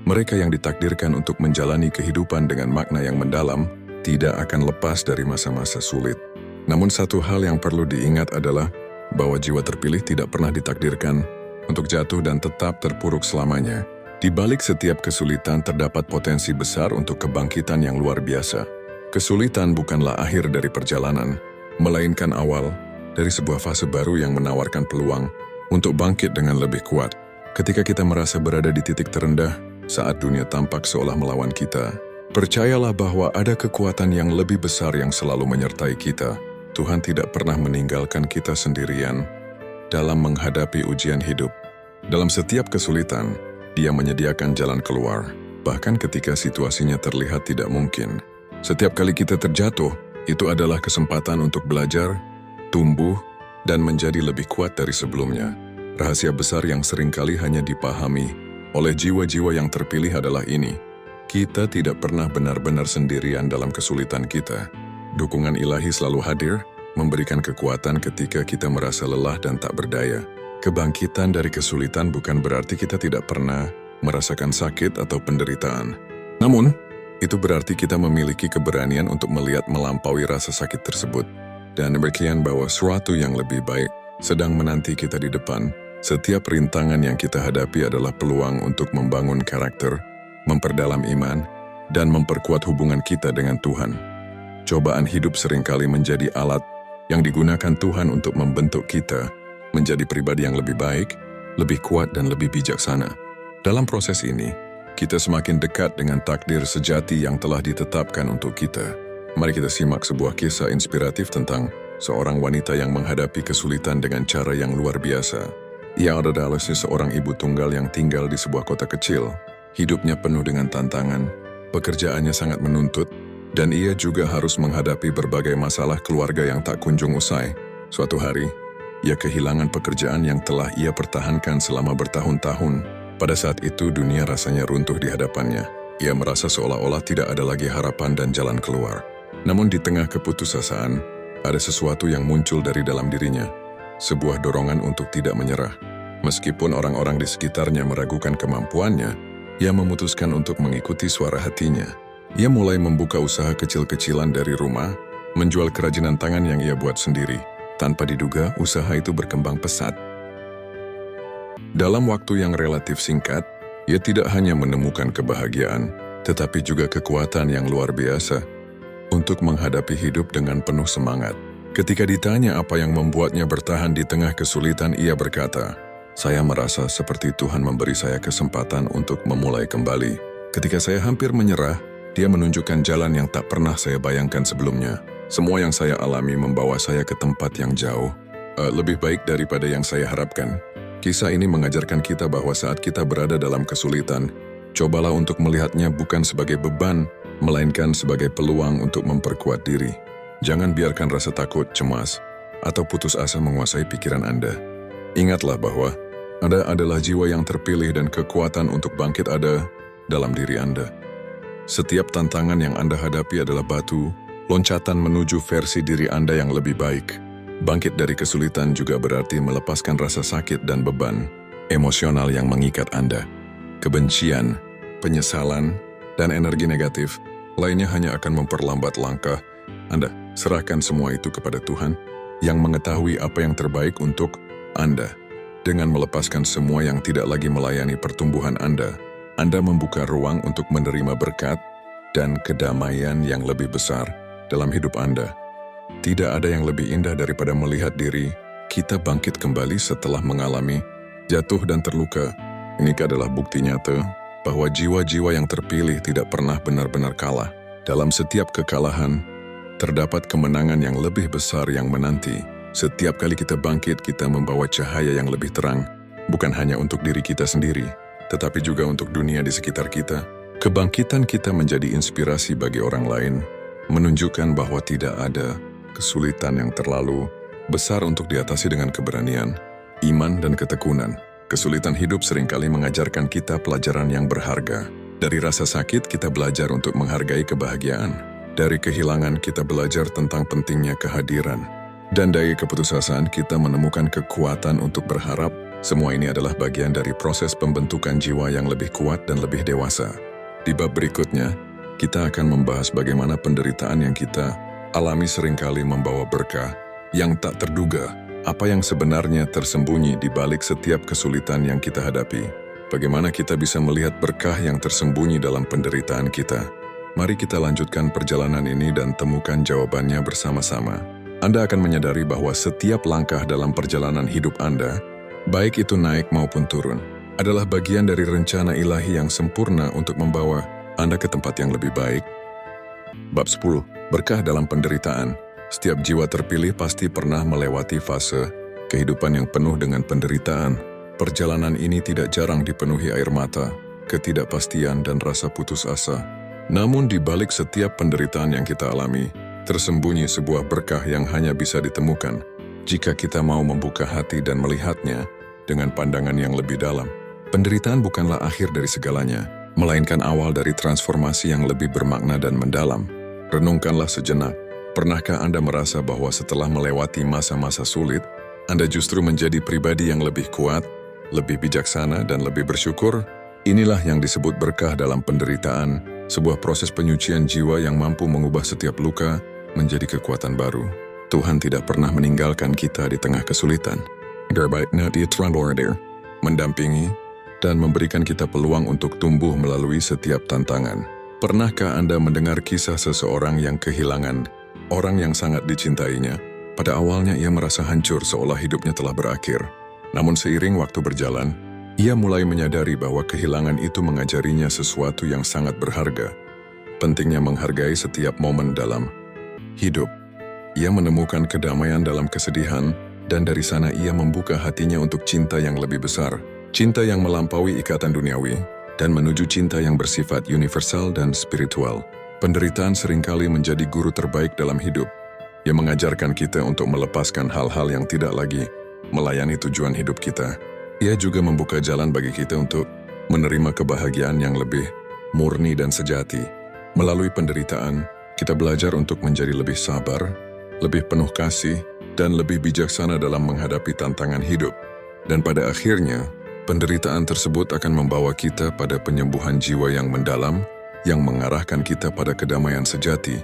mereka yang ditakdirkan untuk menjalani kehidupan dengan makna yang mendalam, tidak akan lepas dari masa-masa sulit. Namun satu hal yang perlu diingat adalah bahwa jiwa terpilih tidak pernah ditakdirkan untuk jatuh dan tetap terpuruk selamanya. Di balik setiap kesulitan terdapat potensi besar untuk kebangkitan yang luar biasa. Kesulitan bukanlah akhir dari perjalanan, melainkan awal dari sebuah fase baru yang menawarkan peluang untuk bangkit dengan lebih kuat. Ketika kita merasa berada di titik terendah, saat dunia tampak seolah melawan kita, percayalah bahwa ada kekuatan yang lebih besar yang selalu menyertai kita. Tuhan tidak pernah meninggalkan kita sendirian dalam menghadapi ujian hidup. Dalam setiap kesulitan, Dia menyediakan jalan keluar, bahkan ketika situasinya terlihat tidak mungkin. Setiap kali kita terjatuh, itu adalah kesempatan untuk belajar, tumbuh, dan menjadi lebih kuat dari sebelumnya. Rahasia besar yang seringkali hanya dipahami oleh jiwa-jiwa yang terpilih adalah ini: kita tidak pernah benar-benar sendirian dalam kesulitan kita. Dukungan ilahi selalu hadir, memberikan kekuatan ketika kita merasa lelah dan tak berdaya. Kebangkitan dari kesulitan bukan berarti kita tidak pernah merasakan sakit atau penderitaan. Namun, itu berarti kita memiliki keberanian untuk melihat melampaui rasa sakit tersebut dan berkeyakinan bahwa sesuatu yang lebih baik sedang menanti kita di depan. Setiap rintangan yang kita hadapi adalah peluang untuk membangun karakter, memperdalam iman, dan memperkuat hubungan kita dengan Tuhan. Cobaan hidup seringkali menjadi alat yang digunakan Tuhan untuk membentuk kita menjadi pribadi yang lebih baik, lebih kuat, dan lebih bijaksana. Dalam proses ini, kita semakin dekat dengan takdir sejati yang telah ditetapkan untuk kita. Mari kita simak sebuah kisah inspiratif tentang seorang wanita yang menghadapi kesulitan dengan cara yang luar biasa. Ia adalah seorang ibu tunggal yang tinggal di sebuah kota kecil. Hidupnya penuh dengan tantangan, pekerjaannya sangat menuntut, dan ia juga harus menghadapi berbagai masalah keluarga yang tak kunjung usai. Suatu hari, ia kehilangan pekerjaan yang telah ia pertahankan selama bertahun-tahun. Pada saat itu dunia rasanya runtuh di hadapannya. Ia merasa seolah-olah tidak ada lagi harapan dan jalan keluar. Namun di tengah keputusasaan, ada sesuatu yang muncul dari dalam dirinya. Sebuah dorongan untuk tidak menyerah. Meskipun orang-orang di sekitarnya meragukan kemampuannya, ia memutuskan untuk mengikuti suara hatinya. Ia mulai membuka usaha kecil-kecilan dari rumah, menjual kerajinan tangan yang ia buat sendiri. Tanpa diduga, usaha itu berkembang pesat. Dalam waktu yang relatif singkat, ia tidak hanya menemukan kebahagiaan, tetapi juga kekuatan yang luar biasa untuk menghadapi hidup dengan penuh semangat. Ketika ditanya apa yang membuatnya bertahan di tengah kesulitan, ia berkata, "Saya merasa seperti Tuhan memberi saya kesempatan untuk memulai kembali. Ketika saya hampir menyerah, Dia menunjukkan jalan yang tak pernah saya bayangkan sebelumnya. Semua yang saya alami membawa saya ke tempat yang jauh, lebih baik daripada yang saya harapkan." Kisah ini mengajarkan kita bahwa saat kita berada dalam kesulitan, cobalah untuk melihatnya bukan sebagai beban, melainkan sebagai peluang untuk memperkuat diri. Jangan biarkan rasa takut, cemas, atau putus asa menguasai pikiran Anda. Ingatlah bahwa Anda adalah jiwa yang terpilih dan kekuatan untuk bangkit ada dalam diri Anda. Setiap tantangan yang Anda hadapi adalah batu, loncatan menuju versi diri Anda yang lebih baik. Bangkit dari kesulitan juga berarti melepaskan rasa sakit dan beban emosional yang mengikat Anda. Kebencian, penyesalan, dan energi negatif lainnya hanya akan memperlambat langkah Anda. Serahkan semua itu kepada Tuhan yang mengetahui apa yang terbaik untuk Anda. Dengan melepaskan semua yang tidak lagi melayani pertumbuhan Anda membuka ruang untuk menerima berkat dan kedamaian yang lebih besar dalam hidup Anda. Tidak ada yang lebih indah daripada melihat diri kita bangkit kembali setelah mengalami jatuh dan terluka. Ini adalah bukti nyata bahwa jiwa-jiwa yang terpilih tidak pernah benar-benar kalah. Dalam setiap kekalahan, terdapat kemenangan yang lebih besar yang menanti. Setiap kali kita bangkit, kita membawa cahaya yang lebih terang, bukan hanya untuk diri kita sendiri, tetapi juga untuk dunia di sekitar kita. Kebangkitan kita menjadi inspirasi bagi orang lain, menunjukkan bahwa tidak ada kesulitan yang terlalu besar untuk diatasi dengan keberanian, iman, dan ketekunan. Kesulitan hidup seringkali mengajarkan kita pelajaran yang berharga. Dari rasa sakit, kita belajar untuk menghargai kebahagiaan. Dari kehilangan, kita belajar tentang pentingnya kehadiran. Dan dari keputusasaan, kita menemukan kekuatan untuk berharap. Semua ini adalah bagian dari proses pembentukan jiwa yang lebih kuat dan lebih dewasa. Di bab berikutnya, kita akan membahas bagaimana penderitaan yang kita alami seringkali membawa berkah yang tak terduga. Apa yang sebenarnya tersembunyi di balik setiap kesulitan yang kita hadapi. Bagaimana kita bisa melihat berkah yang tersembunyi dalam penderitaan kita. Mari kita lanjutkan perjalanan ini dan temukan jawabannya bersama-sama. Anda akan menyadari bahwa setiap langkah dalam perjalanan hidup Anda, baik itu naik maupun turun, adalah bagian dari rencana ilahi yang sempurna untuk membawa Anda ke tempat yang lebih baik. Bab 10. Berkah dalam penderitaan. Setiap jiwa terpilih pasti pernah melewati fase kehidupan yang penuh dengan penderitaan. Perjalanan ini tidak jarang dipenuhi air mata, ketidakpastian, dan rasa putus asa. Namun di balik setiap penderitaan yang kita alami, tersembunyi sebuah berkah yang hanya bisa ditemukan jika kita mau membuka hati dan melihatnya dengan pandangan yang lebih dalam. Penderitaan bukanlah akhir dari segalanya, melainkan awal dari transformasi yang lebih bermakna dan mendalam. Renungkanlah sejenak. Pernahkah Anda merasa bahwa setelah melewati masa-masa sulit, Anda justru menjadi pribadi yang lebih kuat, lebih bijaksana, dan lebih bersyukur? Inilah yang disebut berkah dalam penderitaan, sebuah proses penyucian jiwa yang mampu mengubah setiap luka menjadi kekuatan baru. Tuhan tidak pernah meninggalkan kita di tengah kesulitan. Gerbainya di Tranborder, mendampingi dan memberikan kita peluang untuk tumbuh melalui setiap tantangan. Pernahkah Anda mendengar kisah seseorang yang kehilangan orang yang sangat dicintainya? Pada awalnya ia merasa hancur seolah hidupnya telah berakhir. Namun seiring waktu berjalan, ia mulai menyadari bahwa kehilangan itu mengajarinya sesuatu yang sangat berharga. Pentingnya menghargai setiap momen dalam hidup. Ia menemukan kedamaian dalam kesedihan, dan dari sana ia membuka hatinya untuk cinta yang lebih besar. Cinta yang melampaui ikatan duniawi, dan menuju cinta yang bersifat universal dan spiritual. Penderitaan seringkali menjadi guru terbaik dalam hidup. Ia mengajarkan kita untuk melepaskan hal-hal yang tidak lagi melayani tujuan hidup kita. Ia juga membuka jalan bagi kita untuk menerima kebahagiaan yang lebih murni dan sejati. Melalui penderitaan, kita belajar untuk menjadi lebih sabar, lebih penuh kasih, dan lebih bijaksana dalam menghadapi tantangan hidup. Dan pada akhirnya, penderitaan tersebut akan membawa kita pada penyembuhan jiwa yang mendalam, yang mengarahkan kita pada kedamaian sejati.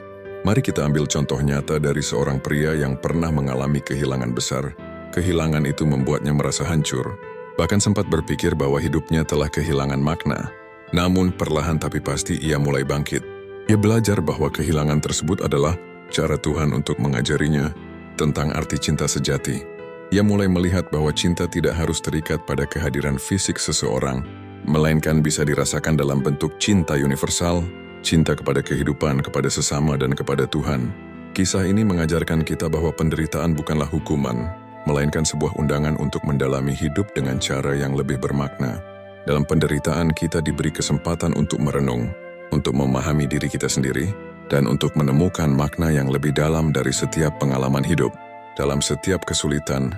Mari kita ambil contoh nyata dari seorang pria yang pernah mengalami kehilangan besar. Kehilangan itu membuatnya merasa hancur, bahkan sempat berpikir bahwa hidupnya telah kehilangan makna. Namun perlahan tapi pasti ia mulai bangkit. Ia belajar bahwa kehilangan tersebut adalah cara Tuhan untuk mengajarinya tentang arti cinta sejati. Ia mulai melihat bahwa cinta tidak harus terikat pada kehadiran fisik seseorang, melainkan bisa dirasakan dalam bentuk cinta universal, cinta kepada kehidupan, kepada sesama, dan kepada Tuhan. Kisah ini mengajarkan kita bahwa penderitaan bukanlah hukuman, melainkan sebuah undangan untuk mendalami hidup dengan cara yang lebih bermakna. Dalam penderitaan kita diberi kesempatan untuk merenung, untuk memahami diri kita sendiri, dan untuk menemukan makna yang lebih dalam dari setiap pengalaman hidup. Dalam setiap kesulitan,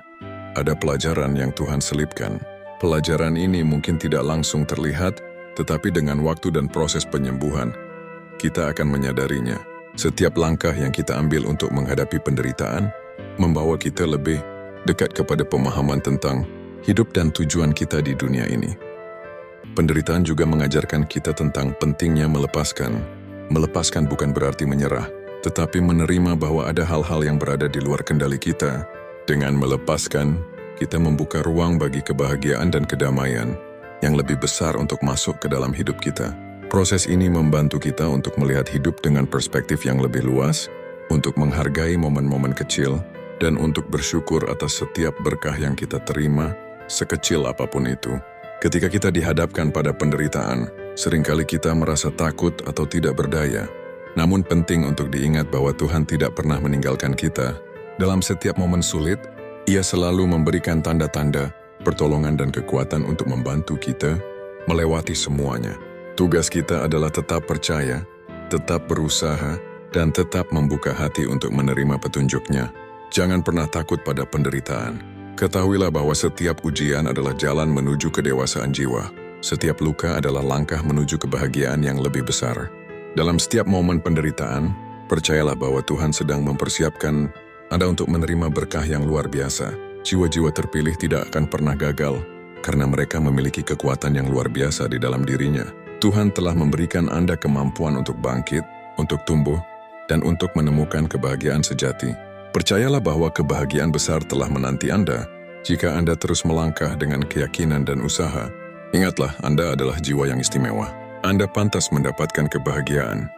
ada pelajaran yang Tuhan selipkan. Pelajaran ini mungkin tidak langsung terlihat, tetapi dengan waktu dan proses penyembuhan, kita akan menyadarinya. Setiap langkah yang kita ambil untuk menghadapi penderitaan, membawa kita lebih dekat kepada pemahaman tentang hidup dan tujuan kita di dunia ini. Penderitaan juga mengajarkan kita tentang pentingnya melepaskan. Melepaskan bukan berarti menyerah, tetapi menerima bahwa ada hal-hal yang berada di luar kendali kita. Dengan melepaskan, kita membuka ruang bagi kebahagiaan dan kedamaian yang lebih besar untuk masuk ke dalam hidup kita. Proses ini membantu kita untuk melihat hidup dengan perspektif yang lebih luas, untuk menghargai momen-momen kecil, dan untuk bersyukur atas setiap berkah yang kita terima, sekecil apapun itu. Ketika kita dihadapkan pada penderitaan, seringkali kita merasa takut atau tidak berdaya. Namun penting untuk diingat bahwa Tuhan tidak pernah meninggalkan kita. Dalam setiap momen sulit, Ia selalu memberikan tanda-tanda, pertolongan dan kekuatan untuk membantu kita melewati semuanya. Tugas kita adalah tetap percaya, tetap berusaha, dan tetap membuka hati untuk menerima petunjuk-Nya. Jangan pernah takut pada penderitaan. Ketahuilah bahwa setiap ujian adalah jalan menuju kedewasaan jiwa. Setiap luka adalah langkah menuju kebahagiaan yang lebih besar. Dalam setiap momen penderitaan, percayalah bahwa Tuhan sedang mempersiapkan Anda untuk menerima berkah yang luar biasa. Jiwa-jiwa terpilih tidak akan pernah gagal, karena mereka memiliki kekuatan yang luar biasa di dalam dirinya. Tuhan telah memberikan Anda kemampuan untuk bangkit, untuk tumbuh, dan untuk menemukan kebahagiaan sejati. Percayalah bahwa kebahagiaan besar telah menanti Anda jika Anda terus melangkah dengan keyakinan dan usaha. Ingatlah, Anda adalah jiwa yang istimewa. Anda pantas mendapatkan kebahagiaan.